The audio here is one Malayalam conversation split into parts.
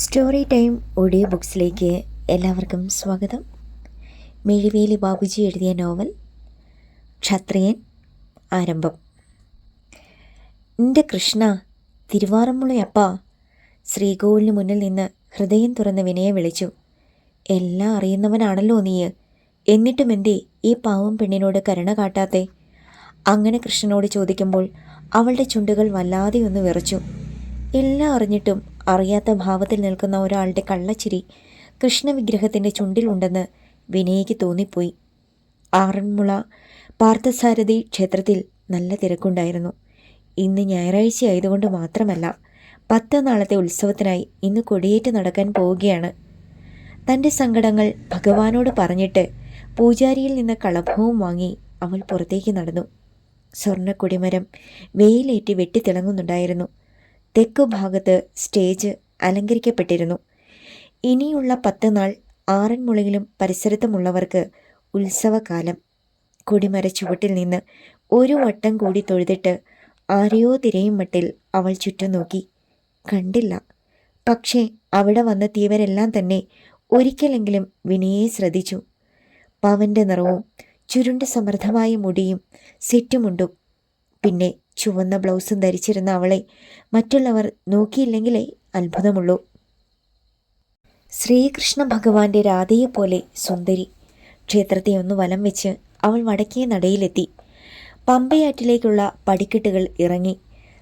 സ്റ്റോറി ടൈം ഓഡിയോ ബുക്സിലേക്ക് എല്ലാവർക്കും സ്വാഗതം. മിഴിവേലി ബാബുജി എഴുതിയ നോവൽ ക്ഷത്രിയൻ ആരംഭം. എൻ്റെ കൃഷ്ണ, തിരുവാറന്മുളയപ്പാ. ശ്രീകോവിലിന് മുന്നിൽ നിന്ന് ഹൃദയം തുറന്ന് വിനയെ വിളിച്ചു. എല്ലാം അറിയുന്നവനാണല്ലോ നീ, എന്നിട്ടും എന്തേ ഈ പാവം പെണ്ണിനോട് കരുണ കാട്ടാത്തെ? അങ്ങനെ കൃഷ്ണനോട് ചോദിക്കുമ്പോൾ അവളുടെ ചുണ്ടുകൾ വല്ലാതെ ഒന്ന് വിറച്ചു. എല്ലാം അറിഞ്ഞിട്ടും അറിയാത്ത ഭാവത്തിൽ നിൽക്കുന്ന ഒരാളുടെ കള്ളച്ചിരി കൃഷ്ണവിഗ്രഹത്തിൻ്റെ ചുണ്ടിലുണ്ടെന്ന് വിനയ്ക്ക് തോന്നിപ്പോയി. ആറന്മുള പാർത്ഥസാരഥി ക്ഷേത്രത്തിൽ നല്ല തിരക്കുണ്ടായിരുന്നു. ഇന്ന് ഞായറാഴ്ച ആയതുകൊണ്ട് മാത്രമല്ല, 10 നാളത്തെ ഉത്സവത്തിനായി ഇന്ന് കൊടിയേറ്റ് നടക്കാൻ പോവുകയാണ്. തൻ്റെ സങ്കടങ്ങൾ ഭഗവാനോട് പറഞ്ഞിട്ട് പൂജാരിയിൽ നിന്ന് കളഭവും വാങ്ങി അവൾ പുറത്തേക്ക് നടന്നു. സ്വർണ്ണ കൊടിമരം വെയിലേറ്റി വെട്ടിത്തിളങ്ങുന്നുണ്ടായിരുന്നു. തെക്കു ഭാഗത്ത് സ്റ്റേജ് അലങ്കരിക്കപ്പെട്ടിരുന്നു. ഇനിയുള്ള 10 നാൾ ആറന്മുളയിലും പരിസരത്തുമുള്ളവർക്ക് ഉത്സവകാലം. കൊടിമര ചുവട്ടിൽ നിന്ന് ഒരു വട്ടം കൂടി തൊഴുതിട്ട് ആരെയോ തിരയും മട്ടിൽ അവൾ ചുറ്റും നോക്കി. കണ്ടില്ല. പക്ഷേ അവിടെ വന്നെത്തിയവരെല്ലാം തന്നെ ഒരിക്കലെങ്കിലും വിനയെ ശ്രദ്ധിച്ചു. പവൻ്റെ നിറവും ചുരുണ്ട് സമൃദ്ധമായ മുടിയും സെറ്റുമുണ്ടും പിന്നെ ചുവന്ന ബ്ലൗസും ധരിച്ചിരുന്ന അവളെ മറ്റുള്ളവർ നോക്കിയില്ലെങ്കിലേ അത്ഭുതമുള്ളൂ. ശ്രീകൃഷ്ണ ഭഗവാന്റെ രാധയെപ്പോലെ സുന്ദരി. ക്ഷേത്രത്തെ ഒന്ന് വലം വെച്ച് അവൾ വടക്കേ നടയിലെത്തി. പമ്പയാറ്റിലേക്കുള്ള പടിക്കെട്ടുകൾ ഇറങ്ങി.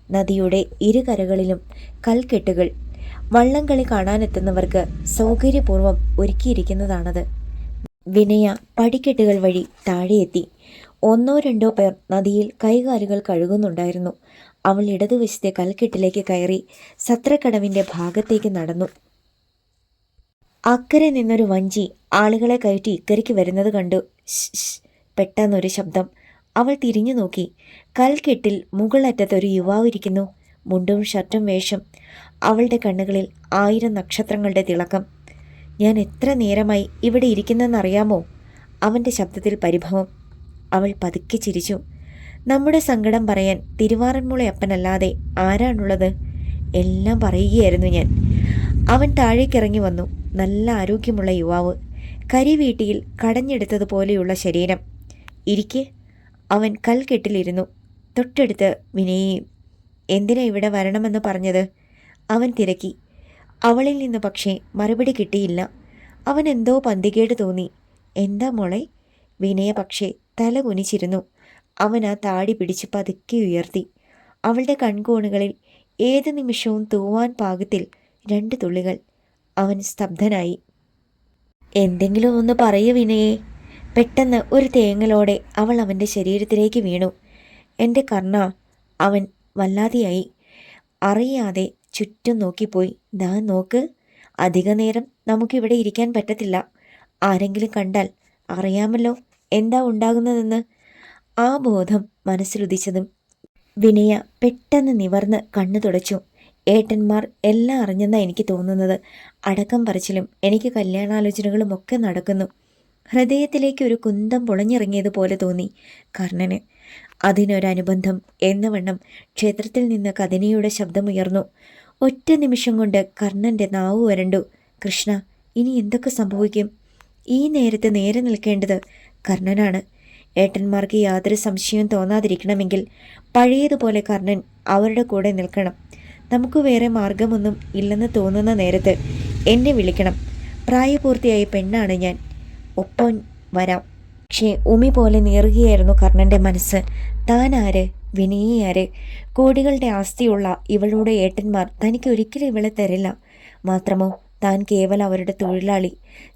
നദിയുടെ ഇരുകരകളിലും കൽക്കെട്ടുകൾ. വള്ളംകളി കാണാനെത്തുന്നവർക്ക് സൗകര്യപൂർവ്വം ഒരുക്കിയിരിക്കുന്നതാണത്. വിനയ പടിക്കെട്ടുകൾ വഴി താഴെയെത്തി. 1-2 പേർ നദിയിൽ കൈകാലുകൾ കഴുകുന്നുണ്ടായിരുന്നു. അവൾ ഇടതുവശത്തെ കൽക്കെട്ടിലേക്ക് കയറി സത്രക്കടവിൻ്റെ ഭാഗത്തേക്ക് നടന്നു. അക്കരെ നിന്നൊരു വഞ്ചി ആളുകളെ കയറ്റി ഇക്കരയ്ക്ക് വരുന്നത് കണ്ടു. പെട്ടെന്നൊരു ശബ്ദം. അവൾ തിരിഞ്ഞു നോക്കി. കൽക്കെട്ടിൽ മുകളറ്റത്തൊരു യുവാവ് ഇരിക്കുന്നു. മുണ്ടും ഷർട്ടും വേഷം. അവളുടെ കണ്ണുകളിൽ 1000 നക്ഷത്രങ്ങളുടെ തിളക്കം. ഞാൻ എത്ര നേരമായി ഇവിടെ ഇരിക്കുന്നെന്നറിയാമോ? അവൻ്റെ ശബ്ദത്തിൽ പരിഭവം. അവൾ പതുക്കെ ചിരിച്ചു. നമ്മുടെ സങ്കടം പറയാൻ തിരുവാറന്മുളയപ്പനല്ലാതെ ആരാണുള്ളത്? എല്ലാം പറയുകയായിരുന്നു ഞാൻ. അവൻ താഴേക്കിറങ്ങി വന്നു. നല്ല ആരോഗ്യമുള്ള യുവാവ്. കരിവീട്ടിയിൽ കടഞ്ഞെടുത്തതുപോലെയുള്ള ശരീരം. ഇരിക്കെ. അവൻ കൽക്കെട്ടിലിരുന്നു. തൊട്ടടുത്ത് വിനയെയും. എന്തിനാ ഇവിടെ വരണമെന്ന് പറഞ്ഞത്? അവൻ തിരക്കി. അവളിൽ നിന്ന് പക്ഷേ മറുപടി കിട്ടിയില്ല. അവൻ എന്തോ പന്തികേട് തോന്നി. എന്താ മോളെ? വിനയ പക്ഷേ തല കുനിച്ചിരുന്നു. അവൻ ആ താടി പിടിച്ച് പതുക്കെ ഉയർത്തി. അവളുടെ കൺകോണുകളിൽ ഏത് നിമിഷവും തൂവാൻ പാകത്തിൽ 2 തുള്ളികൾ. അവൻ സ്തബ്ധനായി. എന്തെങ്കിലും ഒന്ന് പറയൂ വിനയെ. പെട്ടെന്ന് ഒരു തേങ്ങലോടെ അവൾ അവൻ്റെ ശരീരത്തിലേക്ക് വീണു. എൻ്റെ കർണ. അവൻ വല്ലാതെയായി. അറിയാതെ ചുറ്റും നോക്കിപ്പോയി. ദാ നോക്ക്. അധിക നേരം നമുക്കിവിടെ ഇരിക്കാൻ പറ്റത്തില്ല. ആരെങ്കിലും കണ്ടാൽ അറിയാമല്ലോ എന്താ ഉണ്ടാകുന്നതെന്ന്. ആ ബോധം മനസ്സിലുദിച്ചതും വിനയ പെട്ടെന്ന് നിവർന്ന് കണ്ണു തുടച്ചു. ഏട്ടന്മാർ എല്ലാം അറിഞ്ഞെന്നാണ് എനിക്ക് തോന്നുന്നത്. അടക്കം പറച്ചിലും എനിക്ക് കല്യാണാലോചനകളും ഒക്കെ നടക്കുന്നു. ഹൃദയത്തിലേക്ക് ഒരു കുന്തം പൊളഞ്ഞിറങ്ങിയതുപോലെ തോന്നി കർണന്. അതിനൊരനുബന്ധം എന്ന വണ്ണം ക്ഷേത്രത്തിൽ നിന്ന് കഥനയുടെ ശബ്ദമുയർന്നു. ഒറ്റ നിമിഷം കൊണ്ട് കർണൻ്റെ നാവ് വരണ്ടു. കൃഷ്ണ, ഇനി എന്തൊക്കെ സംഭവിക്കും? ഈ നേരത്ത് നേരെ നിൽക്കേണ്ടത് കർണനാണ്. ഏട്ടന്മാർക്ക് യാതൊരു സംശയവും തോന്നാതിരിക്കണമെങ്കിൽ പഴയതുപോലെ കർണൻ അവരുടെ കൂടെ നിൽക്കണം. നമുക്ക് വേറെ മാർഗമൊന്നും ഇല്ലെന്ന് തോന്നുന്ന നേരത്ത് എന്നെ വിളിക്കണം. പ്രായപൂർത്തിയായ പെണ്ണാണ് ഞാൻ. ഒപ്പം വരാം. പക്ഷേ ഉമി പോലെ നീറുകയായിരുന്നു കർണൻ്റെ മനസ്സ്. താൻ ആര്? വിനയെ ആര്? കോടികളുടെ ആസ്തിയുള്ള ഇവളുടെ ഏട്ടന്മാർ തനിക്ക് ഒരിക്കലും ഇവളെ തരില്ല. മാത്രമോ, താൻ കേവലം അവരുടെ തൊഴിലാളി.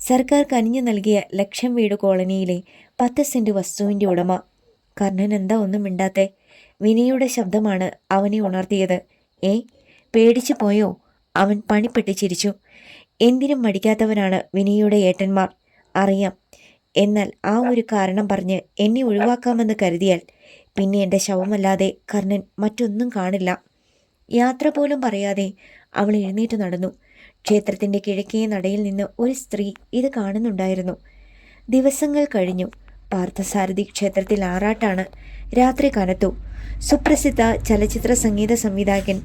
സർക്കാർ കനിഞ്ഞു നൽകിയ ലക്ഷം വീട് കോളനിയിലെ 10 സെൻറ്റ് വസ്തുവിൻ്റെ ഉടമ. കർണൻ എന്താ ഒന്നും മിണ്ടാത്തെ? വിനയുടെ ശബ്ദമാണ് അവനെ ഉണർത്തിയത്. പേടിച്ചു പോയോ? അവൻ പണിപ്പെട്ട് ചിരിച്ചു. എന്തിനും മടിക്കാത്തവരാണ് വിനയുടെ ഏട്ടന്മാർ. അറിയാം. എന്നാൽ ആ ഒരു കാരണം പറഞ്ഞ് എന്നെ ഒഴിവാക്കാമെന്ന് കരുതിയാൽ പിന്നെ എൻ്റെ ശവമല്ലാതെ കർണൻ മറ്റൊന്നും കാണില്ല. യാത്ര പോലും പറയാതെ അവൾ എഴുന്നേറ്റ് നടന്നു. ക്ഷേത്രത്തിൻ്റെ കിഴക്കേ നടയിൽ നിന്ന് ഒരു സ്ത്രീ ഇത് കാണുന്നുണ്ടായിരുന്നു. ദിവസങ്ങൾ കഴിഞ്ഞു. പാർത്ഥസാരഥി ക്ഷേത്രത്തിൽ ആറാട്ടാണ്. രാത്രി കനത്തു. സുപ്രസിദ്ധ ചലച്ചിത്ര സംഗീത സംവിധായകൻ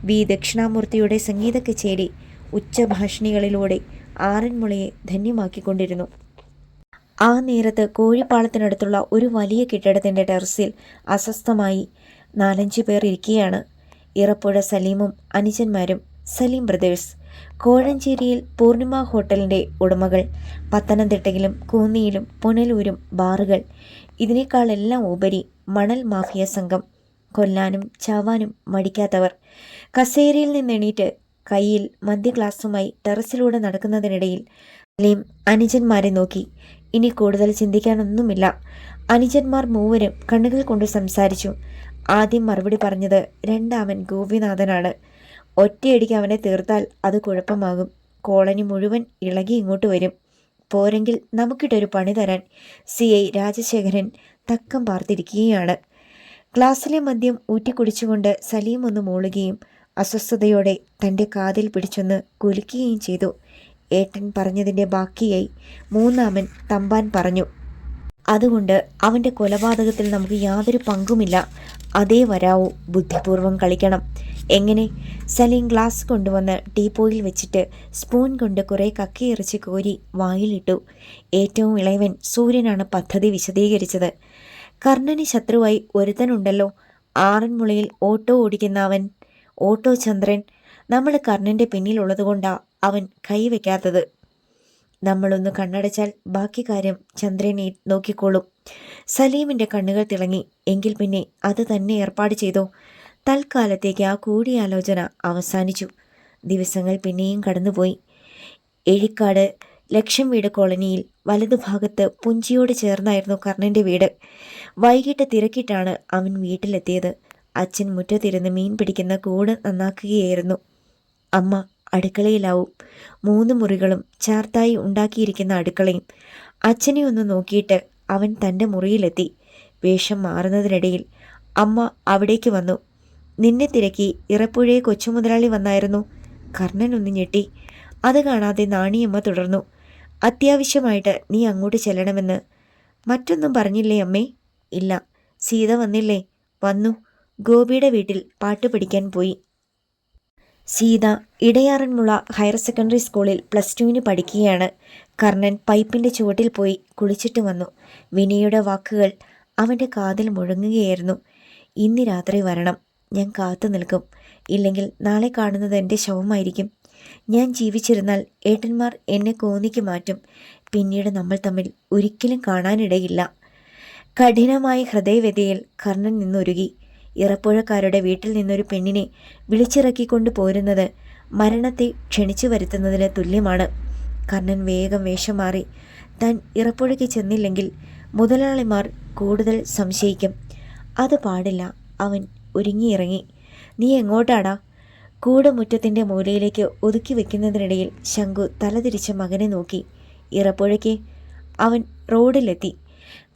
വി ദക്ഷിണാമൂർത്തിയുടെ സംഗീത കച്ചേരി ഉച്ചഭാഷിണികളിലൂടെ ആറന്മുളയെ ധന്യമാക്കിക്കൊണ്ടിരുന്നു. ആ നേരത്ത് കോഴിപ്പാളത്തിനടുത്തുള്ള ഒരു വലിയ കെട്ടിടത്തിൻ്റെ ടെറസിൽ അസ്വസ്ഥമായി 4-5 പേർ ഇരിക്കുകയാണ്. ഇറപ്പുഴ സലീമും അനുജന്മാരും. സലീം ബ്രദേഴ്സ്. കോഴഞ്ചേരിയിൽ പൂർണിമ ഹോട്ടലിൻ്റെ ഉടമകൾ. പത്തനംതിട്ടയിലും കൂന്നിയിലും പുനലൂരും ബാറുകൾ. ഇതിനേക്കാളെല്ലാം ഉപരി മണൽ മാഫിയ സംഘം. കൊല്ലാനും ചാവാനും മടിക്കാത്തവർ. കസേരയിൽ നിന്നെണീറ്റ് കയ്യിൽ മദ്യ ഗ്ലാസുമായി ടെറസിലൂടെ നടക്കുന്നതിനിടയിൽ സലീം അനുജന്മാരെ നോക്കി. ഇനി കൂടുതൽ ചിന്തിക്കാനൊന്നുമില്ല. അനുജന്മാർ മൂവരും കണ്ണുകൾ കൊണ്ട് സംസാരിച്ചു. ആദ്യം മറുപടി പറഞ്ഞത് രണ്ടാമൻ ഗോപിനാഥനാണ്. ഒറ്റയടിക്ക് അവനെ തീർത്താൽ അത് കുഴപ്പമാകും. കോളനി മുഴുവൻ ഇളകി ഇങ്ങോട്ട് വരും. പോരെങ്കിൽ നമുക്കിട്ടൊരു പണി തരാൻ CI രാജശേഖരൻ തക്കം പാർത്തിരിക്കുകയാണ്. ഗ്ലാസ്സിലെ മദ്യം ഊറ്റിക്കുടിച്ചുകൊണ്ട് സലീം ഒന്ന് മൂളുകയും അസ്വസ്ഥതയോടെ തൻ്റെ കാതിൽ പിടിച്ചൊന്ന് കുലുക്കുകയും ചെയ്തു. ഏട്ടൻ പറഞ്ഞതിൻ്റെ ബാക്കിയായി മൂന്നാമൻ തമ്പാൻ പറഞ്ഞു. അതുകൊണ്ട് അവൻ്റെ കൊലപാതകത്തിൽ നമുക്ക് യാതൊരു പങ്കുമില്ല. അതേ വരാവൂ. ബുദ്ധിപൂർവം കളിക്കണം. എങ്ങനെ? സലീം ഗ്ലാസ് കൊണ്ടുവന്ന് ടീപ്പോയിൽ വെച്ചിട്ട് സ്പൂൺ കൊണ്ട് കുറേ കക്കയിറച്ചി കോരി വായിലിട്ടു. ഏറ്റവും ഇളയവൻ സൂര്യനാണ് പദ്ധതി വിശദീകരിച്ചത്. കർണന് ശത്രുവായി ഒരുത്തനുണ്ടല്ലോ, ആറന്മുളയിൽ ഓട്ടോ ഓടിക്കുന്ന അവൻ. ഓട്ടോ ചന്ദ്രൻ. നമ്മൾ കർണൻ്റെ പിന്നിലുള്ളതുകൊണ്ടാ അവൻ കൈവയ്ക്കാത്തത്. നമ്മളൊന്ന് കണ്ണടച്ചാൽ ബാക്കി കാര്യം ചന്ദ്രനെ നോക്കിക്കോളും. സലീമിൻ്റെ കണ്ണുകൾ തിളങ്ങി. എങ്കിൽ പിന്നെ അത് തന്നെ ഏർപ്പാട് ചെയ്തോ. തൽക്കാലത്തേക്ക് ആ കൂടിയാലോചന അവസാനിച്ചു. ദിവസങ്ങൾ പിന്നെയും കടന്നുപോയി. എഴിക്കാട് ലക്ഷം വീട് കോളനിയിൽ വലതുഭാഗത്ത് പുഞ്ചിയോട് ചേർന്നായിരുന്നു കർണൻ്റെ വീട്. വൈകിട്ട് തിരക്കിട്ടാണ് അവൻ വീട്ടിലെത്തിയത്. അച്ഛൻ മുറ്റത്തിരുന്ന് മീൻ പിടിക്കുന്ന കൂട് നന്നാക്കുകയായിരുന്നു. അമ്മ അടുക്കളയിലാവും. 3 മുറികളും ചാർത്തായി ഉണ്ടാക്കിയിരിക്കുന്ന അടുക്കളയും. അച്ഛനെ ഒന്ന് നോക്കിയിട്ട് അവൻ തൻ്റെ മുറിയിലെത്തി. വേഷം മാറുന്നതിനിടയിൽ അമ്മ അവിടേക്ക് വന്നു. നിന്നെ തിരക്കി ഇറപ്പുഴയെ കൊച്ചുമുതലാളി വന്നായിരുന്നു. കർണൻ ഒന്ന് ഞെട്ടി. അത് കാണാതെ നാണിയമ്മ തുടർന്നു. അത്യാവശ്യമായിട്ട് നീ അങ്ങോട്ട് ചെല്ലണമെന്ന്. മറ്റൊന്നും പറഞ്ഞില്ലേ അമ്മേ? ഇല്ല. സീത വന്നില്ലേ? വന്നു. ഗോപിയുടെ വീട്ടിൽ പാട്ട് പഠിക്കാൻ പോയി. സീത ഇടയാറന്മുള ഹയർ സെക്കൻഡറി സ്കൂളിൽ +2 പഠിക്കുകയാണ്. കർണൻ പൈപ്പിൻ്റെ ചുവട്ടിൽ പോയി കുളിച്ചിട്ട് വന്നു. വിനയുടെ വാക്കുകൾ അവൻ്റെ കാതിൽ മുഴങ്ങുകയായിരുന്നു. ഇന്ന് രാത്രി വരണം. ഞാൻ കാത്തു നിൽക്കും. ഇല്ലെങ്കിൽ നാളെ കാണുന്നത് എൻ്റെ ശവമായിരിക്കും. ഞാൻ ജീവിച്ചിരുന്നാൽ ഏട്ടന്മാർ എന്നെ കോന്നിക്ക് മാറ്റും. പിന്നീട് നമ്മൾ തമ്മിൽ ഒരിക്കലും കാണാനിടയില്ല. കഠിനമായ ഹൃദയവ്യതയിൽ കർണൻ നിന്നൊരുകി. ഇറപ്പുഴക്കാരുടെ വീട്ടിൽ നിന്നൊരു പെണ്ണിനെ വിളിച്ചിറക്കിക്കൊണ്ട് പോരുന്നത് മരണത്തെ ക്ഷണിച്ചു വരുത്തുന്നതിന് തുല്യമാണ്. കർണൻ വേഗം വേഷം മാറി. താൻ ഇറപ്പുഴയ്ക്ക് ചെന്നില്ലെങ്കിൽ മുതലാളിമാർ കൂടുതൽ സംശയിക്കും. അത് പാടില്ല. അവൻ ഒരുങ്ങിയിറങ്ങി. നീ എങ്ങോട്ടാടാ? കൂടമുറ്റത്തിൻ്റെ മൂലയിലേക്ക് ഒതുക്കി വെക്കുന്നതിനിടയിൽ ശങ്കു തലതിരിച്ച മകനെ നോക്കി. ഇറപ്പുഴയ്ക്ക്. അവൻ റോഡിലെത്തി.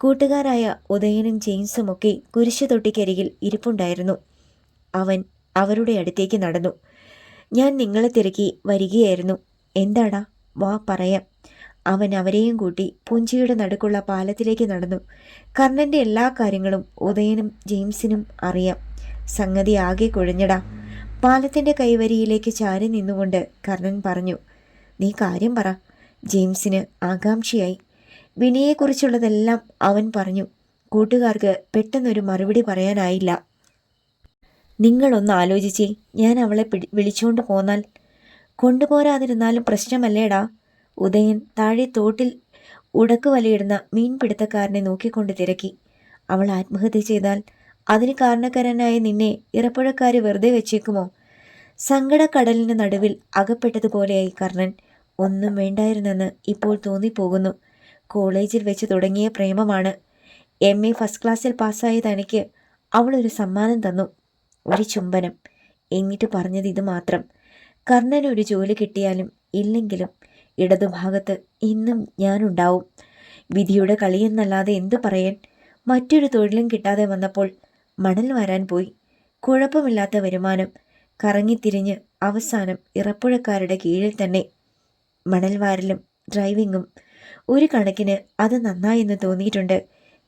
കൂട്ടുകാരായ ഉദയനും ജെയിംസുമൊക്കെ കുരിശുതൊട്ടിക്കരികിൽ ഇരിപ്പുണ്ടായിരുന്നു. അവൻ അവരുടെ അടുത്തേക്ക് നടന്നു. ഞാൻ നിങ്ങളെ തിരക്കി വരികയായിരുന്നു. എന്താടാ? വാ പറയാം. അവൻ അവരെയും കൂട്ടി പുഞ്ചിയുടെ നടുക്കുള്ള പാലത്തിലേക്ക് നടന്നു. കർണൻ്റെ എല്ലാ കാര്യങ്ങളും ഉദയനും ജെയിംസിനും അറിയാം. സംഗതി ആകെ കുഴഞ്ഞടാ. പാലത്തിൻ്റെ കൈവരിയിലേക്ക് ചാരി നിന്നുകൊണ്ട് കർണൻ പറഞ്ഞു. നീ കാര്യം പറ. ജെയിംസിന് ആകാംക്ഷയായി. വിനയെക്കുറിച്ചുള്ളതെല്ലാം അവൻ പറഞ്ഞു. കൂട്ടുകാർക്ക് പെട്ടെന്നൊരു മറുപടി പറയാനായില്ല. നിങ്ങളൊന്ന് ആലോചിച്ചേ. ഞാൻ അവളെ വിളിച്ചുകൊണ്ട് പോന്നാൽ? കൊണ്ടുപോരാതിരുന്നാലും പ്രശ്നമല്ലേടാ? ഉദയൻ താഴെ തോട്ടിൽ ഉടക്ക് വലയിടുന്ന മീൻപിടുത്തക്കാരനെ നോക്കിക്കൊണ്ട് തിരക്കി. അവൾ ആത്മഹത്യ ചെയ്താൽ അതിന് കാരണക്കാരനായ നിന്നെ ഇറപ്പുഴക്കാർ വെറുതെ വെച്ചേക്കുമോ? സങ്കടക്കടലിന് നടുവിൽ അകപ്പെട്ടതുപോലെയായി കർണൻ. ഒന്നും വേണ്ടായിരുന്നെന്ന് ഇപ്പോൾ തോന്നിപ്പോകുന്നു. കോളേജിൽ വെച്ച് തുടങ്ങിയ പ്രേമമാണ്. MA ഫസ്റ്റ് ക്ലാസ്സിൽ പാസ്സായ തനിക്ക് അവളൊരു സമ്മാനം തന്നു. ഒരു ചുംബനം. എന്നിട്ട് പറഞ്ഞത് ഇത് മാത്രം. കർണനൊരു ജോലി കിട്ടിയാലും ഇല്ലെങ്കിലും ഇടതുഭാഗത്ത് ഇന്നും ഞാനുണ്ടാവും. വിധിയുടെ കളിയെന്നല്ലാതെ എന്തു പറയാൻ? മറ്റൊരു തൊഴിലും കിട്ടാതെ വന്നപ്പോൾ മണൽ വാരാൻ പോയി. കുഴപ്പമില്ലാത്ത വരുമാനം. കറങ്ങിത്തിരിഞ്ഞ് അവസാനം ഇറപ്പുഴക്കാരുടെ കീഴിൽ തന്നെ. മണൽ വാരലും ഡ്രൈവിങ്ങും. ഒരു കണക്കിന് അത് നന്നായെന്ന് തോന്നിയിട്ടുണ്ട്.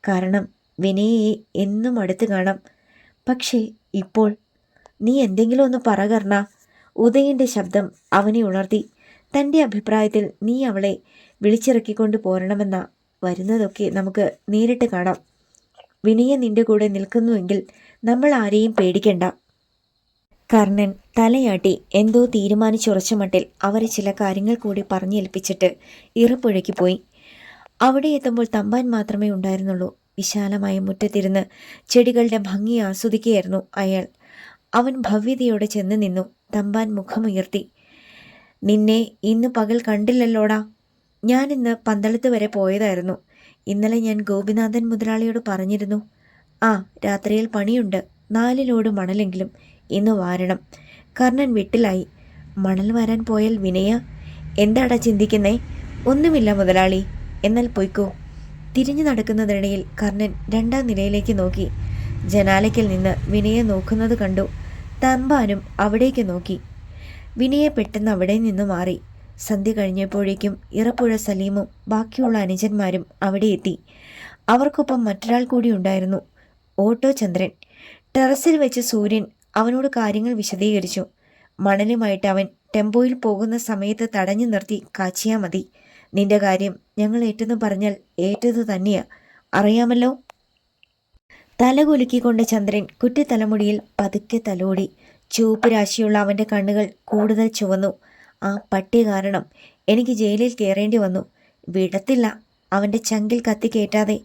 കാരണം വിനയെ എന്നും അടുത്ത് കാണാം. പക്ഷേ ഇപ്പോൾ നീ എന്തെങ്കിലും ഒന്ന് പറ കർണ. ഉദയൻ്റെ ശബ്ദം അവനെ ഉണർത്തി. തൻ്റെ അഭിപ്രായത്തിൽ നീ അവളെ വിളിച്ചിറക്കിക്കൊണ്ട് പോരണമെന്ന വരുന്നതൊക്കെ നമുക്ക് നേരിട്ട് കാണാം. വിനയ നിന്റെ കൂടെ നിൽക്കുന്നുവെങ്കിൽ നമ്മൾ ആരെയും പേടിക്കണ്ട. കർണൻ തലയാട്ടി എന്തോ തീരുമാനിച്ചുറച്ച മട്ടിൽ അവരെ ചില കാര്യങ്ങൾ കൂടി പറഞ്ഞേൽപ്പിച്ചിട്ട് ഇറപ്പുഴയ്ക്ക് പോയി. അവിടെ എത്തുമ്പോൾ തമ്പാൻ മാത്രമേ ഉണ്ടായിരുന്നുള്ളൂ. വിശാലമായ മുറ്റത്തിരുന്ന് ചെടികളുടെ ഭംഗി ആസ്വദിക്കുകയായിരുന്നു അയാൾ. അവൻ ഭവ്യതയോടെ ചെന്ന് നിന്നു. തമ്പാൻ മുഖമുയർത്തി. നിന്നെ ഇന്ന് പകൽ കണ്ടില്ലല്ലോടാ. ഞാനിന്ന് പന്തളത്ത് വരെ പോയതായിരുന്നു. ഇന്നലെ ഞാൻ ഗോപിനാഥൻ മുതലാളിയോട് പറഞ്ഞിരുന്നു. ആ, രാത്രിയിൽ പണിയുണ്ട്. 4 ലോഡ് മണലെങ്കിലും ഇന്ന് വാരണം. കർണൻ വീട്ടിലായി. മണൽ വാരാൻ പോയാൽ വിനയ? എന്താടാ ചിന്തിക്കുന്നേ? ഒന്നുമില്ല മുതലാളി. എന്നാൽ പൊയ്ക്കോ. തിരിഞ്ഞു നടക്കുന്നതിനിടയിൽ കർണൻ 2ാം നിലയിലേക്ക് നോക്കി. ജനാലയ്ക്കൽ നിന്ന് വിനയെ നോക്കുന്നത് കണ്ടു. തമ്പാനും അവിടേക്ക് നോക്കി. വിനയെ പെട്ടെന്ന് അവിടെ നിന്ന് മാറി. സന്ധ്യ കഴിഞ്ഞപ്പോഴേക്കും ഇറപ്പുഴ സലീമും ബാക്കിയുള്ള അനുജന്മാരും അവിടെ എത്തി. അവർക്കൊപ്പം മറ്റൊരാൾ കൂടി ഉണ്ടായിരുന്നു, ഓട്ടോ ചന്ദ്രൻ. ടെറസിൽ വെച്ച് സൂര്യൻ അവനോട് കാര്യങ്ങൾ വിശദീകരിച്ചു. മണലുമായിട്ട് അവൻ ടെമ്പോയിൽ പോകുന്ന സമയത്ത് തടഞ്ഞു നിർത്തി കാച്ചിയാൽ മതി. നിന്റെ കാര്യം ഞങ്ങൾ ഏറ്റെന്ന് പറഞ്ഞാൽ ഏറ്റത് തന്നെയാ, അറിയാമല്ലോ. തലകുലുക്കിക്കൊണ്ട് ചന്ദ്രൻ കുറ്റിത്തലമുടിയിൽ പതുക്കെ തലോടി. ചുവപ്പ് രാശിയുള്ള അവൻ്റെ കണ്ണുകൾ കൂടുതൽ ചുവന്നു. ആ പട്ടി കാരണം എനിക്ക് ജയിലിൽ കയറേണ്ടി വന്നു. വിടത്തില്ല. അവൻ്റെ ചങ്കിൽ കത്തി കയറ്റാതെ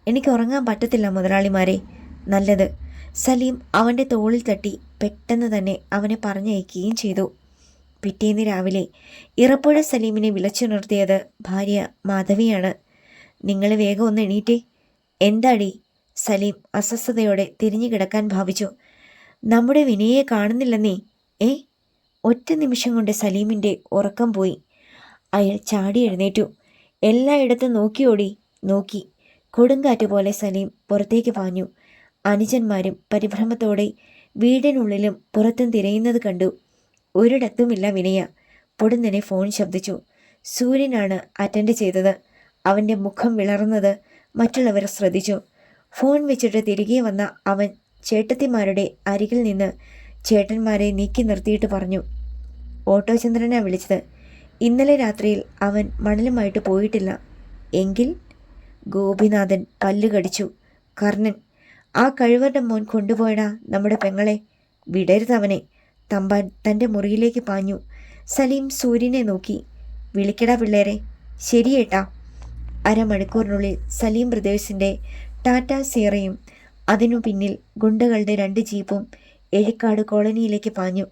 എനിക്ക് ഉറങ്ങാൻ പറ്റത്തില്ല മുതലാളിമാരെ. നല്ലത്. സലീം അവൻ്റെ തോളിൽ തട്ടി പെട്ടെന്ന് തന്നെ അവനെ പറഞ്ഞയക്കുകയും ചെയ്തു. പിറ്റേന്ന് രാവിലെ ഇറപ്പുഴ സലീമിനെ വിളിച്ചുണർത്തിയത് ഭാര്യ മാധവിയാണ്. നിങ്ങൾ വേഗം ഒന്ന് എണീറ്റേ. എന്താടി? സലീം അസ്വസ്ഥതയോടെ തിരിഞ്ഞു കിടക്കാൻ ഭാവിച്ചു. നമ്മുടെ വിനയെ കാണുന്നില്ലെന്നേ. ഒറ്റ നിമിഷം കൊണ്ട് സലീമിൻ്റെ ഉറക്കം പോയി. അയാൾ ചാടി എഴുന്നേറ്റു. എല്ലായിടത്തും നോക്കിയോടി. നോക്കി. കൊടുങ്കാറ്റ് പോലെ സലീം പുറത്തേക്ക് പാഞ്ഞു. അനുജന്മാരും പരിഭ്രമത്തോടെ വീടിനുള്ളിലും പുറത്തും തിരയുന്നത് കണ്ടു. ഒരിടത്തുമില്ല വിനയ. പൊടുന്നനെ ഫോൺ ശബ്ദിച്ചു. സൂര്യനാണ് അറ്റൻഡ് ചെയ്തത്. അവൻ്റെ മുഖം വിളർന്നത് മറ്റുള്ളവർ ശ്രദ്ധിച്ചു. ഫോൺ വെച്ചിട്ട് തിരികെ വന്ന അവൻ ചേട്ടത്തിമാരുടെ അരികിൽ നിന്ന് ചേട്ടന്മാരെ നീക്കി നിർത്തിയിട്ട് പറഞ്ഞു. ഓട്ടോ ചന്ദ്രനാ വിളിച്ചത്. ഇന്നലെ രാത്രിയിൽ അവൻ മണലുമായിട്ട് പോയിട്ടില്ല. എങ്കിൽ? ഗോപിനാഥൻ പല്ല് കടിച്ചു. കർണൻ, ആ കഴിവരുടെ മോൻ കൊണ്ടുപോയടാ നമ്മുടെ പെങ്ങളെ. വിടരുതവനെ. തമ്പാൻ തൻ്റെ മുറിയിലേക്ക് പാഞ്ഞു. സലീം സൂര്യനെ നോക്കി. വിളിക്കടാ പിള്ളേരെ. ശരിയേട്ടാ. അരമണിക്കൂറിനുള്ളിൽ സലീം ബ്രദേഴ്സിൻ്റെ ടാറ്റ സിയറയും അതിനു പിന്നിൽ ഗുണ്ടകളുടെ 2 ജീപ്പും എഴിക്കാട് കോളനിയിലേക്ക് പാഞ്ഞു.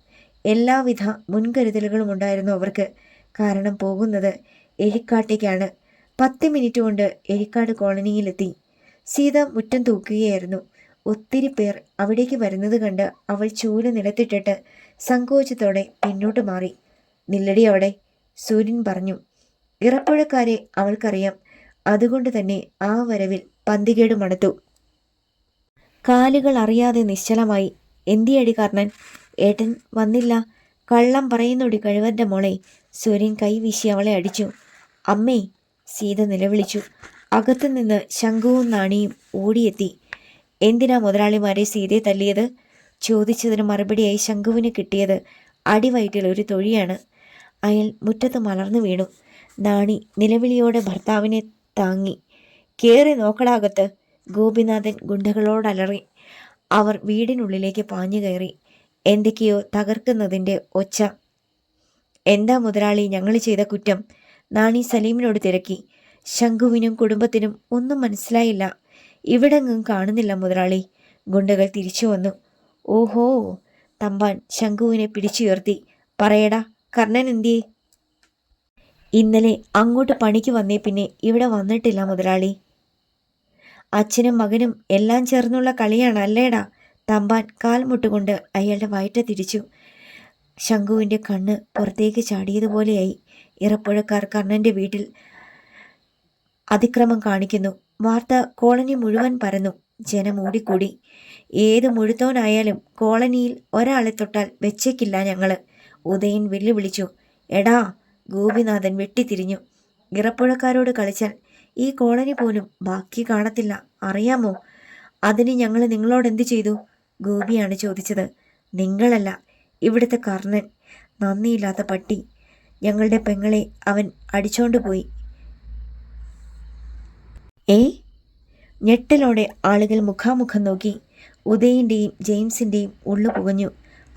എല്ലാവിധ മുൻകരുതലുകളും ഉണ്ടായിരുന്നു അവർക്ക്. കാരണം പോകുന്നത് എഴിക്കാട്ടേക്കാണ്. 10 മിനിറ്റ് കൊണ്ട് എഴിക്കാട് കോളനിയിലെത്തി. സീത മുറ്റം തൂക്കുകയായിരുന്നു. ഒത്തിരി പേർ അവിടേക്ക് വരുന്നത് കണ്ട് അവൾ ചൂല് നിലത്തിട്ടിട്ട് സങ്കോചത്തോടെ പിന്നോട്ട് മാറി. നില്ലടി അവിടെ, സൂര്യൻ പറഞ്ഞു. ഇറപ്പുഴക്കാരെ അവൾക്കറിയാം. അതുകൊണ്ട് തന്നെ ആ വരവിൽ പന്തികേട് മണത്തു. കാലുകൾ അറിയാതെ നിശ്ചലമായി. എന്തിയടി കർണൻ? ഏട്ടൻ വന്നില്ല. കള്ളം പറയുന്നൊടി കഴിവൻ്റെ മോളെ. സൂര്യൻ കൈവീശി അവളെ അടിച്ചു. അമ്മേ, സീത നിലവിളിച്ചു. അകത്തുനിന്ന് ശംഖുവും നാണിയും ഓടിയെത്തി. എന്തിനാ മുതലാളിമാരെ സീതയെ തല്ലിയത്? ചോദിച്ചതിന് മറുപടിയായി ശംഖുവിന് കിട്ടിയത് അടിവയറ്റിൽ ഒരു തൊഴിയാണ്. അയാൾ മുറ്റത്ത് മലർന്നു വീണു. നാണി നിലവിളിയോടെ ഭർത്താവിനെ താങ്ങി. കേറി നോക്കടാകത്ത്. ഗോപിനാഥൻ ഗുണ്ടകളോടലറി. അവർ വീടിനുള്ളിലേക്ക് പാഞ്ഞു കയറി. എന്തൊക്കെയോ തകർക്കുന്നതിൻ്റെ ഒച്ച. എന്താ മുതലാളി ഞങ്ങൾ ചെയ്ത കുറ്റം? നാണി സലീമിനോട് തിരക്കി. ശംഖുവിനും കുടുംബത്തിനും ഒന്നും മനസ്സിലായില്ല. ഇവിടെങ്ങും കാണുന്നില്ല മുതലാളി. ഗുണ്ടകൾ തിരിച്ചു വന്നു. ഓഹോ. തമ്പാൻ ശംഖുവിനെ പിടിച്ചുയർത്തി. പറയടാ, കർണൻ എന്തിയേ? ഇന്നലെ അങ്ങോട്ട് പണിക്ക് വന്നേ പിന്നെ ഇവിടെ വന്നിട്ടില്ല മുതലാളി. അച്ഛനും മകനും എല്ലാം ചേർന്നുള്ള കളിയാണ് അല്ലേടാ? തമ്പാൻ കാൽമുട്ടുകൊണ്ട് അയാളുടെ വയറ്റ തിരിച്ചു. ശംഖുവിൻ്റെ കണ്ണ് പുറത്തേക്ക് ചാടിയതുപോലെയായി. ഇറപ്പുഴക്കാർ കർണൻ്റെ വീട്ടിൽ അതിക്രമം കാണിക്കുന്നു. വാർത്ത കോളനി മുഴുവൻ പരന്നു. ജനം ഓടിക്കൂടി. ഏത് മുഴുത്തോനായാലും കോളനിയിൽ ഒരാളെ തൊട്ടാൽ വെച്ചേക്കില്ല ഞങ്ങൾ. ഉദയൻ വെല്ലുവിളിച്ചു. എടാ, ഗോപിനാഥൻ വെട്ടിത്തിരിഞ്ഞു. ഇറപ്പുഴക്കാരോട് കളിച്ചാൽ ഈ കോളനി പോലും ബാക്കി കാണത്തില്ല, അറിയാമോ? അതിന് ഞങ്ങൾ നിങ്ങളോട് എന്ത് ചെയ്തു? ഗോപിയാണ് ചോദിച്ചത്. നിങ്ങളല്ല, ഇവിടുത്തെ കർണൻ. നന്ദിയില്ലാത്ത പട്ടി. ഞങ്ങളുടെ പെങ്ങളെ അവൻ അടിച്ചോണ്ട് പോയി. ഏ? ഞെട്ടലോടെ ആളുകൾ മുഖാമുഖം നോക്കി. ഉദയിൻ്റെയും ജെയിംസിൻ്റെയും ഉള്ളു പുകഞ്ഞു.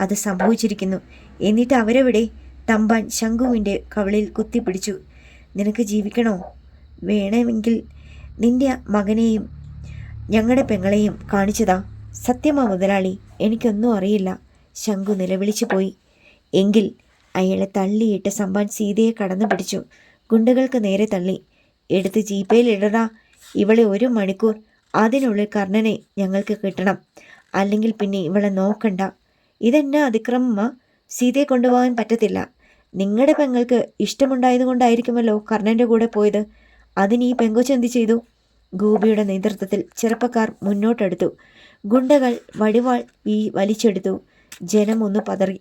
അത് സംഭവിച്ചിരിക്കുന്നു. എന്നിട്ട് അവരെവിടെ? തമ്പാൻ ശംഖുവിൻ്റെ കവിളിൽ കുത്തിപ്പിടിച്ചു. നിനക്ക് ജീവിക്കണോ? വേണമെങ്കിൽ നിന്റെ മകനെയും ഞങ്ങളുടെ പെങ്ങളെയും കാണിച്ചതാ. സത്യമാ മുതലാളി, എനിക്കൊന്നും അറിയില്ല. ശംഖു നിലവിളിച്ചു പോയി. എങ്കിൽ അയാളെ തള്ളിയിട്ട് സമ്പാൻ സീതയെ കടന്നു പിടിച്ചു. ഗുണ്ടകൾക്ക് നേരെ തള്ളി. എടുത്ത് ജീപ്പയിലിടടാ. ഇവളെ 1 മണിക്കൂർ, അതിനുള്ളിൽ കർണനെ ഞങ്ങൾക്ക് കിട്ടണം. അല്ലെങ്കിൽ പിന്നെ ഇവളെ നോക്കണ്ട. ഇതെന്നാ അതിക്രമമാ? സീതയെ കൊണ്ടുപോകാൻ പറ്റത്തില്ല. നിങ്ങളുടെ പെങ്ങൾക്ക് ഇഷ്ടമുണ്ടായതുകൊണ്ടായിരിക്കുമല്ലോ കർണൻ്റെ കൂടെ പോയത്. അതിന് ഈ പെങ്കൊച്ചെന്ത് ചെയ്തു? ഗോപിയുടെ നേതൃത്വത്തിൽ ചെറുപ്പക്കാർ മുന്നോട്ടെടുത്തു. ഗുണ്ടകൾ വടിവാൾ വലിച്ചെടുത്തു. ജനം ഒന്ന് പതറി.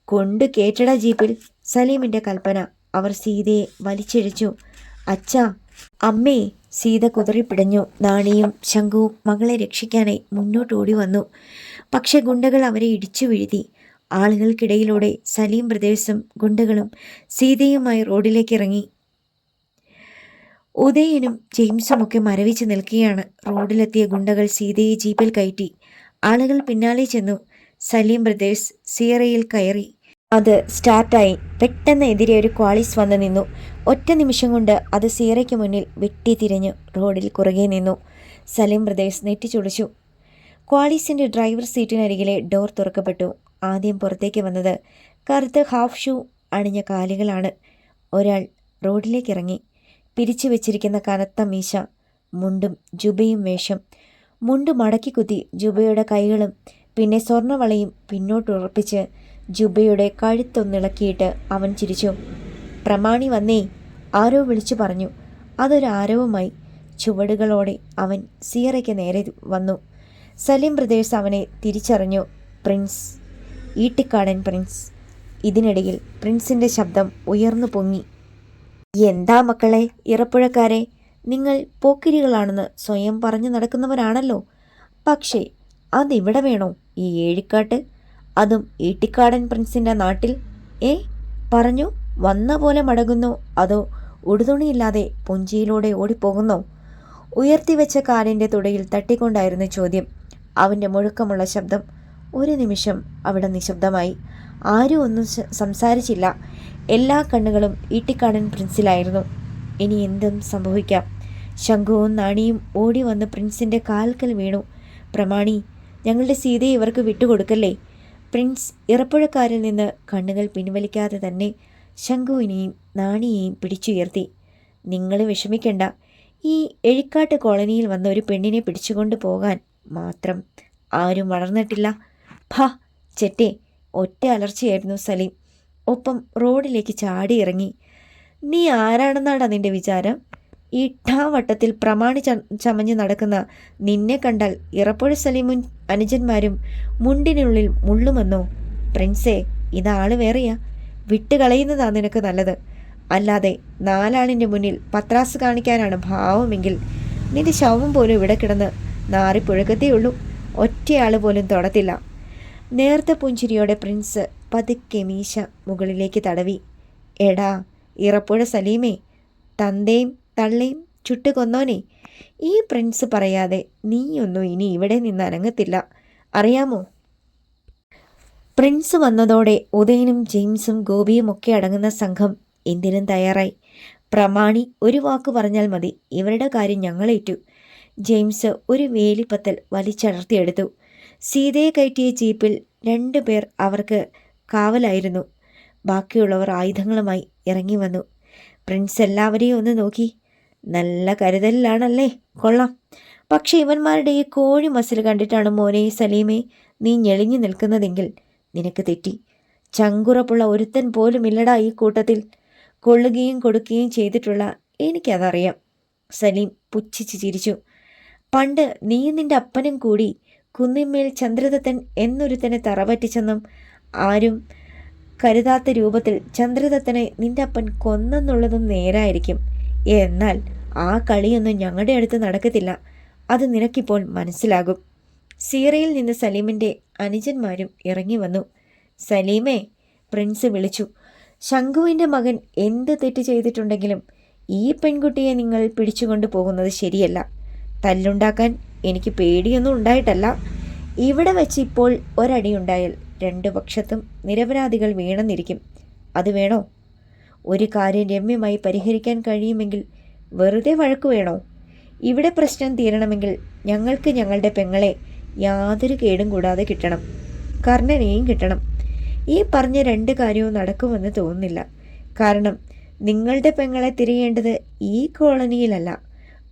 കൊണ്ട് കേറ്റട ജീപ്പിൽ. സലീമിൻ്റെ കൽപ്പന. അവർ സീതയെ വലിച്ചിഴച്ചു. അച്ഛാ, അമ്മേ! സീത കുതറിപ്പിടഞ്ഞു. നാണിയും ശംഖുവും മകളെ രക്ഷിക്കാനായി മുന്നോട്ടോടി വന്നു. പക്ഷെ ഗുണ്ടകൾ അവരെ ഇടിച്ചു വീഴ്ത്തി. ആളുകൾക്കിടയിലൂടെ സലീം ബ്രദേഴ്സും ഗുണ്ടകളും സീതയുമായി റോഡിലേക്ക് ഇറങ്ങി. ഉദയനും ജെയിംസുമൊക്കെ മരവിച്ച് നിൽക്കുകയാണ്. റോഡിലെത്തിയ ഗുണ്ടകൾ സീതയെ ജീപ്പിൽ കയറ്റി. ആളുകൾ പിന്നാലെ ചെന്നു. സലീം ബ്രദേഴ്സ് സിയറയിൽ കയറി. അത് സ്റ്റാർട്ടായി. പെട്ടെന്ന് എതിരെ ഒരു ക്വാളിസ് വന്ന് നിന്നു. ഒറ്റ നിമിഷം കൊണ്ട് അത് സിയറയ്ക്ക് മുന്നിൽ വെട്ടിത്തിരിഞ്ഞു റോഡിൽ കുറുകെ നിന്നു. സലീം ബ്രദേഴ്സ് നെറ്റിച്ചുളിച്ചു. ക്വാളിസിൻ്റെ ഡ്രൈവർ സീറ്റിനരികിലെ ഡോർ തുറക്കപ്പെട്ടു. ആദ്യം പുറത്തേക്ക് വന്നത് കറുത്ത ഹാഫ് ഷൂ അണിഞ്ഞ കാലുകളാണ്. ഒരാൾ റോഡിലേക്ക് ഇറങ്ങി. പിരിച്ചു വെച്ചിരിക്കുന്ന കനത്ത മീശ, മുണ്ടും ജുബയും വേഷം. മുണ്ട് മടക്കി കുത്തി ജുബയുടെ കൈകളും പിന്നെ സ്വർണ്ണവളയും പിന്നോട്ടുറപ്പിച്ച് ജുബയുടെ കഴുത്തൊന്നിളക്കിയിട്ട് അവൻ ചിരിച്ചു. പ്രമാണി വന്നേ, ആരോ വിളിച്ചു പറഞ്ഞു. അതൊരു ആരവമായി. ചുവടുകളോടെ അവൻ സിയറയ്ക്ക് നേരെ വന്നു. സലീം ബ്രദേഴ്സ് അവനെ തിരിച്ചറിഞ്ഞു. Prince, Eettikkadan Prince. ഇതിനിടയിൽ പ്രിൻസിൻ്റെ ശബ്ദം ഉയർന്നു പൊങ്ങി. എന്താ മക്കളെ, ഇറപ്പുഴക്കാരെ, നിങ്ങൾ പോക്കിരികളാണെന്ന് സ്വയം പറഞ്ഞു നടക്കുന്നവരാണല്ലോ. പക്ഷേ അതിവിടെ വേണോ ഈ ഏഴിക്കാട്ട്? അതും ഈട്ടിക്കാടൻ പ്രിൻസിൻ്റെ നാട്ടിൽ? പറഞ്ഞു വന്ന പോലെ മടങ്ങുന്നോ അതോ ഉടുതുണിയില്ലാതെ പുഞ്ചിയിലൂടെ ഓടിപ്പോകുന്നോ? ഉയർത്തിവെച്ച കാലിൻ്റെ തുടയിൽ തട്ടിക്കൊണ്ടായിരുന്നു ചോദ്യം. അവൻ്റെ മുഴക്കമുള്ള ശബ്ദം. ഒരു നിമിഷം അവിടെ നിശബ്ദമായി. ആരും ഒന്നും സംസാരിച്ചില്ല. എല്ലാ കണ്ണുകളും ഈട്ടിക്കാടൻ പ്രിൻസിലായിരുന്നു. ഇനി എന്തും സംഭവിക്കാം. ശംഖുവും നാണിയും ഓടി വന്ന് പ്രിൻസിൻ്റെ കാൽക്കൽ വീണു. പ്രമാണി, ഞങ്ങളുടെ സീതയെ ഇവർക്ക് വിട്ടുകൊടുക്കല്ലേ. പ്രിൻസ് ഇറപ്പുഴക്കാരിൽ നിന്ന് കണ്ണുകൾ പിൻവലിക്കാതെ തന്നെ ശംഖുവിനെയും നാണിയെയും പിടിച്ചുയർത്തി. നിങ്ങൾ വിഷമിക്കണ്ട. ഈ എഴിക്കാട്ട് കോളനിയിൽ വന്ന ഒരു പെണ്ണിനെ പിടിച്ചുകൊണ്ട് പോകാൻ മാത്രം ആരും വളർന്നിട്ടില്ല. ഭാ ചെറ്റെ! ഒറ്റ അലർച്ചയായിരുന്നു സലീം. ഒപ്പം റോഡിലേക്ക് ചാടി ഇറങ്ങി. നീ ആരാണെന്നാടാ നിന്റെ വിചാരം? ഈ വട്ടത്തിൽ പ്രമാണി ചമഞ്ഞ് നടക്കുന്ന നിന്നെ കണ്ടാൽ ഇറപ്പുഴ സലീമും അനുജന്മാരും മുണ്ടിനുള്ളിൽ മുള്ളുമെന്നോ? പ്രിൻസേ, ഇതാള് വേറെയാ. വിട്ടുകളയുന്നതാ നിനക്ക് നല്ലത്. അല്ലാതെ 4 ആളിൻ്റെ മുന്നിൽ പത്രാസ് കാണിക്കാനാണ് ഭാവമെങ്കിൽ നിന്റെ ശവം പോലും ഇവിടെ കിടന്ന് നാറിപ്പുഴക്കത്തേയുള്ളൂ. ഒറ്റയാൾ പോലും തൊടത്തില്ല. നേർത്ത പുഞ്ചിരിയോടെ പ്രിൻസ് പതുക്കെ മീശ മുകളിലേക്ക് തടവി. എടാ ഇറപ്പുഴ സലീമേ, തന്തയും തള്ളയും ചുട്ടുകൊന്നോനെ, ഈ പ്രിൻസ് പറയാതെ നീയൊന്നും ഇനി ഇവിടെ നിന്ന് അനങ്ങത്തില്ല, അറിയാമോ? പ്രിൻസ് വന്നതോടെ ഉദയനും ജെയിംസും ഗോപിയും ഒക്കെ അടങ്ങുന്ന സംഘം എന്തിനും തയ്യാറായി. പ്രമാണി ഒരു വാക്ക് പറഞ്ഞാൽ മതി, ഇവരുടെ കാര്യം ഞങ്ങളേറ്റു. ജെയിംസ് ഒരു വേലിപ്പത്തൽ വലിച്ചടർത്തിയെടുത്തു. സീതയെ കയറ്റിയ ജീപ്പിൽ 2 പേർ അവർക്ക് കാവലായിരുന്നു. ബാക്കിയുള്ളവർ ആയുധങ്ങളുമായി ഇറങ്ങി വന്നു. പ്രിൻസ് എല്ലാവരെയും ഒന്ന് നോക്കി. നല്ല കരുതലിലാണല്ലേ, കൊള്ളാം. പക്ഷെ ഇവന്മാരുടെ ഈ കോഴി മസിൽ കണ്ടിട്ടാണ് മോനെ സലീമേ നീ ഞെളിഞ്ഞു നിൽക്കുന്നതെങ്കിൽ നിനക്ക് തെറ്റി. ചങ്കുറപ്പുള്ള ഒരുത്തൻ പോലും ഇല്ലടാ ഈ കൂട്ടത്തിൽ. കൊള്ളുകയും കൊടുക്കുകയും ചെയ്തിട്ടുള്ള എനിക്കതറിയാം. സലീം പുച്ഛിച്ച് ചിരിച്ചു. പണ്ട് നീ നിന്റെ അപ്പനും കൂടി കുന്നിന്മേൽ ചന്ദ്രദത്തൻ എന്നൊരുത്തനെ തറപറ്റിച്ചെന്നും ആരും കരുതാത്ത രൂപത്തിൽ ചന്ദ്രദത്തനെ നിന്റെ അപ്പൻ കൊന്നെന്നുള്ളതും നേരായിരിക്കും. എന്നാൽ ആ കളിയൊന്നും ഞങ്ങളുടെ അടുത്ത് നടക്കത്തില്ല. അത് നിനക്കിപ്പോൾ മനസ്സിലാകും. സീറയിൽ നിന്ന് സലീമിൻ്റെ അനുജന്മാരും ഇറങ്ങി വന്നു. സലീമേ, പ്രിൻസ് വിളിച്ചു. ശംഖുവിൻ്റെ മകൻ എന്ത് തെറ്റ് ചെയ്തിട്ടുണ്ടെങ്കിലും ഈ പെൺകുട്ടിയെ നിങ്ങൾ പിടിച്ചുകൊണ്ടു പോകുന്നത് ശരിയല്ല. തല്ലുണ്ടാക്കാൻ എനിക്ക് പേടിയൊന്നും ഉണ്ടായിട്ടല്ല. ഇവിടെ വെച്ച് ഇപ്പോൾ ഒരടിയുണ്ടായാൽ രണ്ടു പക്ഷത്തും നിരപരാധികൾ വീണെന്നിരിക്കും. അത് വേണോ? ഒരു കാര്യം രമ്യമായി പരിഹരിക്കാൻ കഴിയുമെങ്കിൽ വെറുതെ വഴക്കു വേണോ? ഇവിടെ പ്രശ്നം തീരണമെങ്കിൽ ഞങ്ങൾക്ക് ഞങ്ങളുടെ പെങ്ങളെ യാതൊരു കേടും കൂടാതെ കിട്ടണം. കർണനെയും കിട്ടണം. ഈ പറഞ്ഞ രണ്ട് കാര്യവും നടക്കുമെന്ന് തോന്നുന്നില്ല. കാരണം നിങ്ങളുടെ പെങ്ങളെ തിരയേണ്ടത് ഈ കോളനിയിലല്ല.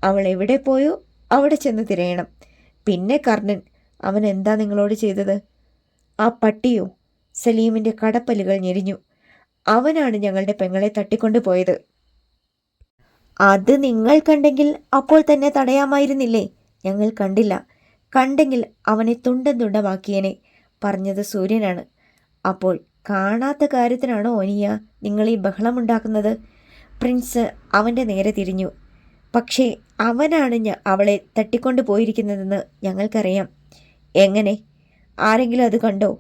അവൾ എവിടെ പോയോ അവിടെ ചെന്ന് തിരയണം. പിന്നെ കർണൻ, അവൻ എന്താ നിങ്ങളോട് ചെയ്തത്? ആ പട്ടിയോ? സലീമിൻ്റെ കടപ്പലുകൾ ഞെരിഞ്ഞു. അവനാണ് ഞങ്ങളുടെ പെങ്ങളെ തട്ടിക്കൊണ്ടു പോയത്. അത് നിങ്ങൾ കണ്ടെങ്കിൽ അപ്പോൾ തന്നെ തടയാമായിരുന്നില്ലേ? ഞങ്ങൾ കണ്ടില്ല. കണ്ടെങ്കിൽ അവനെ തുണ്ടം തുണ്ടമാക്കിയനെ. പറഞ്ഞത് സൂര്യനാണ്. അപ്പോൾ കാണാത്ത കാര്യത്തിനാണോ ഒനിയ നിങ്ങൾ ഈ ബഹളമുണ്ടാക്കുന്നത്? പ്രിൻസ് അവൻ്റെ നേരെ തിരിഞ്ഞു. പക്ഷേ അവനാണ് അവളെ തട്ടിക്കൊണ്ടു പോയിരിക്കുന്നതെന്ന് ഞങ്ങൾക്കറിയാം. എങ്ങനെ? ആരെങ്കിലും അത് കണ്ടോ?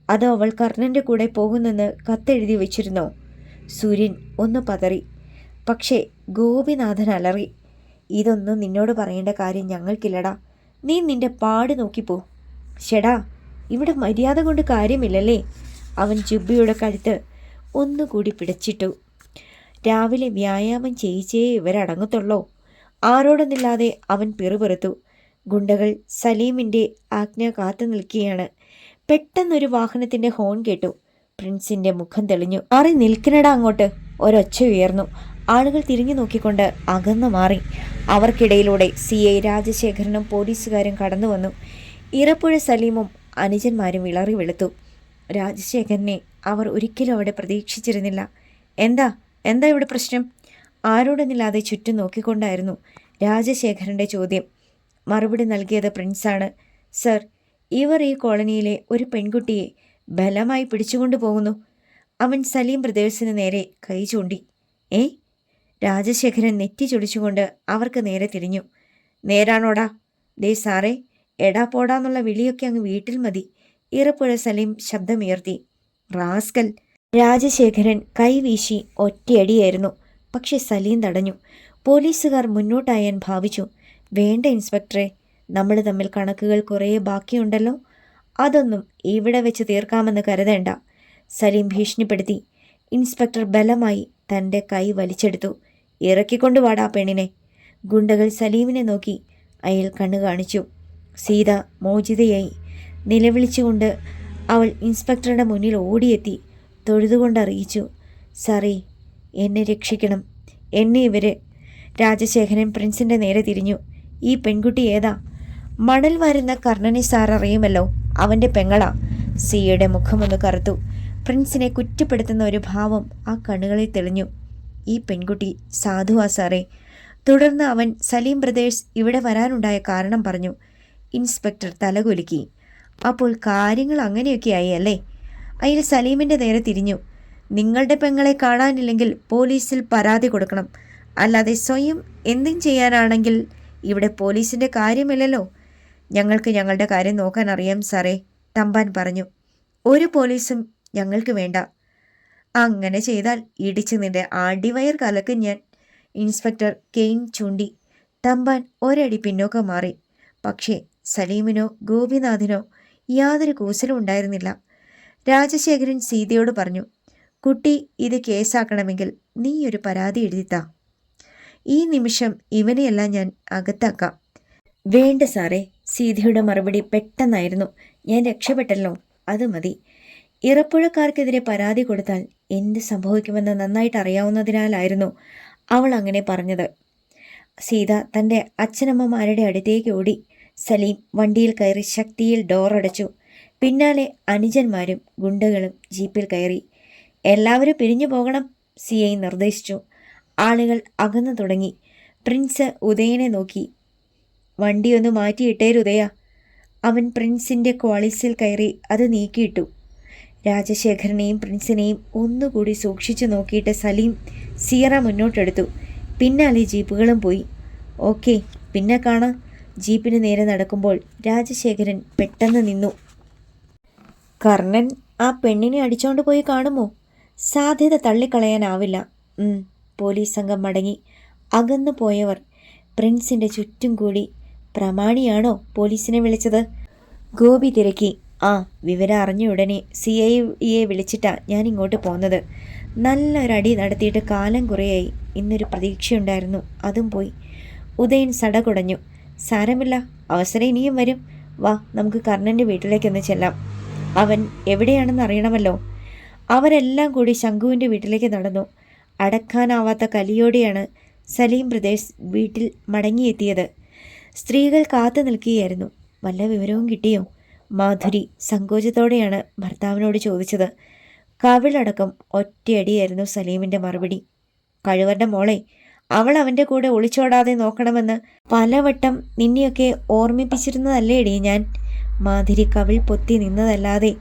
അതോ അവൾ കർണൻ്റെ കൂടെ പോകുന്നെന്ന് കത്തെഴുതി വെച്ചിരുന്നോ? സൂര്യൻ ഒന്ന് പതറി. പക്ഷേ ഗോപിനാഥൻ അലറി. ഇതൊന്നും നിന്നോട് പറയേണ്ട കാര്യം ഞങ്ങൾക്കില്ലടാ. നീ നിന്റെ പാട് നോക്കിപ്പോ. ഷെടാ, ഇവിടെ മര്യാദ കൊണ്ട് കാര്യമില്ലല്ലേ? അവൻ ജുബ്ബിയുടെ കഴുത്ത് ഒന്നുകൂടി പിടച്ചിട്ടു. രാവിലെ വ്യായാമം ചെയ്യിച്ചേ ഇവരടങ്ങത്തുള്ളോ? ആരോടൊന്നില്ലാതെ അവൻ പിറുപിറുത്തു. ഗുണ്ടകൾ സലീമിൻ്റെ ആജ്ഞ കാത്തു നിൽക്കുകയാണ്. പെട്ടെന്നൊരു വാഹനത്തിൻ്റെ ഹോൺ കേട്ടു. പ്രിൻസിൻ്റെ മുഖം തെളിഞ്ഞു. മാറി നിൽക്കണടാ അങ്ങോട്ട്! ഒരൊച്ച ഉയർന്നു. ആളുകൾ തിരിഞ്ഞു നോക്കിക്കൊണ്ട് അകന്നു മാറി. അവർക്കിടയിലൂടെ CI രാജശേഖരനും പോലീസുകാരും കടന്നു വന്നു. ഇറപ്പുഴ സലീമും അനുജന്മാരും വിളറി വെളുത്തു. രാജശേഖരനെ അവർ ഒരിക്കലും അവിടെ പ്രതീക്ഷിച്ചിരുന്നില്ല. എന്താ ഇവിടെ പ്രശ്നം? ആരോടൊന്നില്ലാതെ ചുറ്റും നോക്കിക്കൊണ്ടായിരുന്നു രാജശേഖരൻ്റെ ചോദ്യം. മറുപടി നൽകിയത് പ്രിൻസാണ്. സർ, ഇവർ ഈ കോളനിയിലെ ഒരു പെൺകുട്ടിയെ ബലമായി പിടിച്ചുകൊണ്ടു പോകുന്നു. അവൻ സലീം ബ്രദേഴ്സിന് നേരെ കൈ ചൂണ്ടി. രാജശേഖരൻ നെറ്റി ചൊടിച്ചുകൊണ്ട് അവർക്ക് നേരെ തിരിഞ്ഞു. നേരാണോടാ? ദേ സാറേ, എടാ പോടാന്നുള്ള വിളിയൊക്കെ അങ്ങ് വീട്ടിൽ മതി. ഇറപ്പുഴ സലീം ശബ്ദമുയർത്തി. റാസ്കൽ! രാജശേഖരൻ കൈവീശി ഒറ്റയടിയായിരുന്നു. പക്ഷെ സലീം തടഞ്ഞു. പോലീസുകാർ മുന്നോട്ടായാൻ ഭാവിച്ചു. വേണ്ട ഇൻസ്പെക്ടറെ, നമ്മൾ തമ്മിൽ കണക്കുകൾ കുറേ ബാക്കിയുണ്ടല്ലോ. അതൊന്നും ഇവിടെ വെച്ച് തീർക്കാമെന്ന് കരുതേണ്ട. സലീം ഭീഷണിപ്പെടുത്തി. ഇൻസ്പെക്ടർ ബലമായി തൻ്റെ കൈ വലിച്ചെടുത്തു. ഇറക്കിക്കൊണ്ടുവാടാ പെണ്ണിനെ. ഗുണ്ടകൾ സലീമിനെ നോക്കി. അയാൾ കണ്ണു കാണിച്ചു. സീത മോചിതയായി. നിലവിളിച്ചുകൊണ്ട് അവൾ ഇൻസ്പെക്ടറുടെ മുന്നിൽ ഓടിയെത്തി. തൊഴുതുകൊണ്ടറിയിച്ചു. സാറേ, എന്നെ രക്ഷിക്കണം. എന്നെ ഇവര്. രാജശേഖരൻ പ്രിൻസിൻ്റെ നേരെ തിരിഞ്ഞു. ഈ പെൺകുട്ടി ഏതാ? മണൽ വരുന്ന കർണനെ സാർ അറിയുമല്ലോ. അവൻ്റെ പെങ്ങളാ. സിയുടെ മുഖമൊന്ന് കറുത്തു. പ്രിൻസിനെ കുറ്റപ്പെടുത്തുന്ന ഒരു ഭാവം ആ കണ്ണുകളിൽ തെളിഞ്ഞു. ഈ പെൺകുട്ടി സാധുവാ സാറേ. തുടർന്ന് അവൻ സലീം ബ്രദേഴ്സ് ഇവിടെ വരാനുണ്ടായ കാരണം പറഞ്ഞു. ഇൻസ്പെക്ടർ തലകുലുക്കി. അപ്പോൾ കാര്യങ്ങൾ അങ്ങനെയൊക്കെയായി അല്ലേ? അയാൾ സലീമിൻ്റെ നേരെ തിരിഞ്ഞു. നിങ്ങളുടെ പെങ്ങളെ കാണാനില്ലെങ്കിൽ പോലീസിൽ പരാതി കൊടുക്കണം. അല്ലാതെ സ്വയം എന്തും ചെയ്യാനാണെങ്കിൽ ഇവിടെ പോലീസിൻ്റെ കാര്യമില്ലല്ലോ. ഞങ്ങൾക്ക് ഞങ്ങളുടെ കാര്യം നോക്കാൻ അറിയാം സാറേ, തമ്പാൻ പറഞ്ഞു. ഒരു പോലീസും ഞങ്ങൾക്ക് വേണ്ട. അങ്ങനെ ചെയ്താൽ ഇടിച്ച് നിന്റെ അടിവയർ കലക്കും ഞാൻ. ഇൻസ്പെക്ടർ കെയിൻ ചൂണ്ടി. തമ്പാൻ ഒരടി പിന്നോക്കം മാറി. പക്ഷേ സലീമിനോ ഗോപിനാഥിനോ യാതൊരു കൂസലും ഉണ്ടായിരുന്നില്ല. രാജശേഖരൻ സീതയോട് പറഞ്ഞു. കുട്ടി, ഇത് കേസാക്കണമെങ്കിൽ നീ ഒരു പരാതി എഴുതിത്താ. ഈ നിമിഷം ഇവനെയെല്ലാം ഞാൻ അകത്താക്കാം. വേണ്ട സാറേ. സീതയുടെ മറുപടി പെട്ടെന്നായിരുന്നു. ഞാൻ രക്ഷപ്പെട്ടല്ലോ, അത് മതി. ഇറപ്പുഴക്കാർക്കെതിരെ പരാതി കൊടുത്താൽ എന്ത് സംഭവിക്കുമെന്ന് നന്നായിട്ട് അറിയാവുന്നതിനാലായിരുന്നു അവൾ അങ്ങനെ പറഞ്ഞത്. സീത തൻ്റെ അച്ഛനമ്മമാരുടെ അടുത്തേക്ക് ഓടി. സലീം വണ്ടിയിൽ കയറി ശക്തിയിൽ ഡോറടച്ചു. പിന്നാലെ അനുജന്മാരും ഗുണ്ടകളും ജീപ്പിൽ കയറി. എല്ലാവരും പിരിഞ്ഞു പോകണം, CI നിർദ്ദേശിച്ചു. ആളുകൾ അകന്നു തുടങ്ങി. പ്രിൻസ് ഉദയനെ നോക്കി. വണ്ടിയൊന്ന് മാറ്റിയിട്ടേരുദയ. അവൻ പ്രിൻസിൻ്റെ ക്വാളിസിൽ കയറി അത് നീക്കിയിട്ടു. രാജശേഖരനെയും പ്രിൻസിനെയും ഒന്നുകൂടി സൂക്ഷിച്ചു നോക്കിയിട്ട് സലീം സിയറ മുന്നോട്ടെടുത്തു. പിന്നാലെ ജീപ്പുകളും പോയി. ഓക്കെ, പിന്നെ കാണാം. ജീപ്പിന് നേരെ നടക്കുമ്പോൾ രാജശേഖരൻ പെട്ടെന്ന് നിന്നു. കർണൻ ആ പെണ്ണിനെ അടിച്ചോണ്ട് പോയി കാണുമോ? സാധ്യത തള്ളിക്കളയാനാവില്ല. പോലീസ് സംഘം മടങ്ങി. അകന്നു പോയവർ പ്രിൻസിൻ്റെ ചുറ്റും കൂടി. പ്രമാണിയാണോ പോലീസിനെ വിളിച്ചത്? ഗോപി തിരക്കി. ആ, വിവരം അറിഞ്ഞ ഉടനെ CIയെ വിളിച്ചിട്ടാ ഞാൻ ഇങ്ങോട്ട് പോന്നത്. നല്ലൊരടി നടത്തിയിട്ട് കാലം കുറയായി. ഇന്നൊരു പ്രതീക്ഷയുണ്ടായിരുന്നു, അതും പോയി. ഉദയൻ സടകുടഞ്ഞു. സാരമില്ല, അവസരം ഇനിയും വരും. വാ, നമുക്ക് കർണൻ്റെ വീട്ടിലേക്കൊന്ന് ചെല്ലാം. അവൻ എവിടെയാണെന്ന് അറിയണമല്ലോ. അവരെല്ലാം കൂടി ശംഖുവിൻ്റെ വീട്ടിലേക്ക് നടന്നു. അടക്കാനാവാത്ത കലിയോടെയാണ് സലീം ബ്രദേഴ്സ് വീട്ടിൽ മടങ്ങിയെത്തിയത്. സ്ത്രീകൾ കാത്തു നിൽക്കുകയായിരുന്നു. വല്ല വിവരവും കിട്ടിയോ? മാധുരി സങ്കോചത്തോടെയാണ് ഭർത്താവിനോട് ചോദിച്ചത്. കവിളടക്കം ഒറ്റയടിയായിരുന്നു സലീമിൻ്റെ മറുപടി. കഴിവരുടെ മോളെ, അവൾ അവൻ്റെ കൂടെ ഒളിച്ചോടാതെ നോക്കണമെന്ന് പലവട്ടം നിന്നെയൊക്കെ ഓർമ്മിപ്പിച്ചിരുന്നതല്ലേടി ഞാൻ. മാധുരി കവിൾ പൊത്തി നിന്നതല്ലാതെ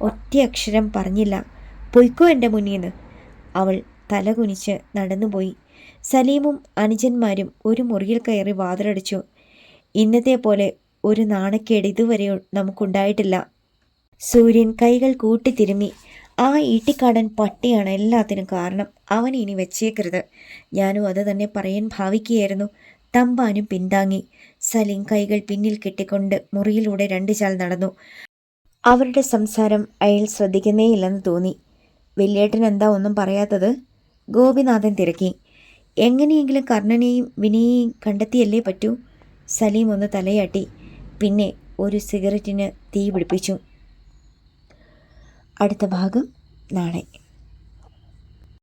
ഒറ്റ അക്ഷരം പറഞ്ഞില്ല. പൊയ്ക്കോ എൻ്റെ മുന്നീന്ന്. അവൾ തലകുനിച്ച് നടന്നുപോയി. സലീമും അനുജന്മാരും ഒരു മുറിയിൽ കയറി വാതിലടച്ചു. ഇന്നത്തെ പോലെ ഒരു നാണക്കേട് ഇതുവരെ നമുക്കുണ്ടായിട്ടില്ല. സൂര്യൻ കൈകൾ കൂട്ടിത്തിരുമ്മി. ആ ഈട്ടിക്കാടൻ പട്ടിയാണ് എല്ലാത്തിനും കാരണം. അവൻ ഇനി വെച്ചേക്കരുത്. ഞാനും അത് തന്നെ പറയാൻ ഭാവിക്കുകയായിരുന്നു. തമ്പാനും പിന്താങ്ങി. സലീം കൈകൾ പിന്നിൽ കെട്ടിക്കൊണ്ട് മുറിയിലൂടെ 2 ചാൽ നടന്നു. അവരുടെ സംസാരം അയാൾ ശ്രദ്ധിക്കുന്നേയില്ലെന്ന് തോന്നി. വലിയേട്ടൻ എന്താ ഒന്നും പറയാത്തത്? ഗോപിനാഥൻ തിരക്കി. എങ്ങനെയെങ്കിലും കർണനെയും വിനയെയും കണ്ടെത്തിയല്ലേ പറ്റൂ. സലീം ഒന്ന് തലയാട്ടി. പിന്നെ ഒരു സിഗരറ്റിന് തീ പിടിപ്പിച്ചു. അടുത്ത ഭാഗം നാളെ.